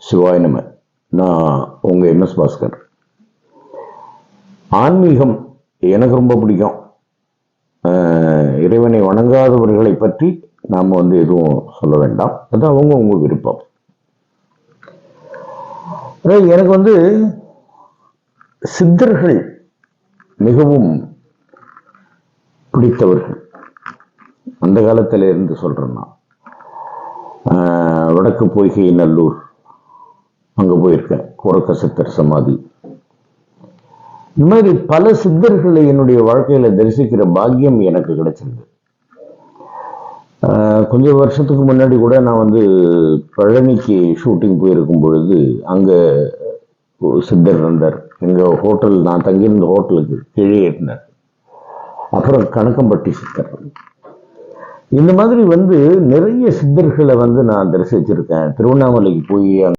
சிவாய நம. நான் உங்கள் எம்எஸ் பாஸ்கர். ஆன்மீகம் எனக்கு ரொம்ப பிடிக்கும். இறைவனை வணங்காதவர்களை பற்றி நாம் எதுவும் சொல்ல வேண்டாம், அது அவங்க விருப்பம். எனக்கு சித்தர்கள் மிகவும் பிடித்தவர்கள். அந்த காலத்தில் இருந்து சொல்கிறேன்னா, வடக்கு பொய்கை நல்லூர் அங்கே போயிருக்கேன். குரக்க சித்தர் சமாதி. இந்த மாதிரி பல சித்தர்களை என்னுடைய வாழ்க்கையில தரிசிக்கிற பாக்கியம் எனக்கு கிடைச்சிருக்கு. கொஞ்சம் வருஷத்துக்கு முன்னாடி கூட நான் பழனிக்கு ஷூட்டிங் போயிருக்கும் பொழுது அங்கே சித்தர் இருந்தார். எங்கள் ஹோட்டல், நான் தங்கியிருந்த ஹோட்டலுக்கு கீழே ஏற்றினார். அப்புறம் கணக்கம்பட்டி சித்தர். இந்த மாதிரி நிறைய சித்தர்களை நான் தரிசிச்சிருக்கேன். திருவண்ணாமலைக்கு போய்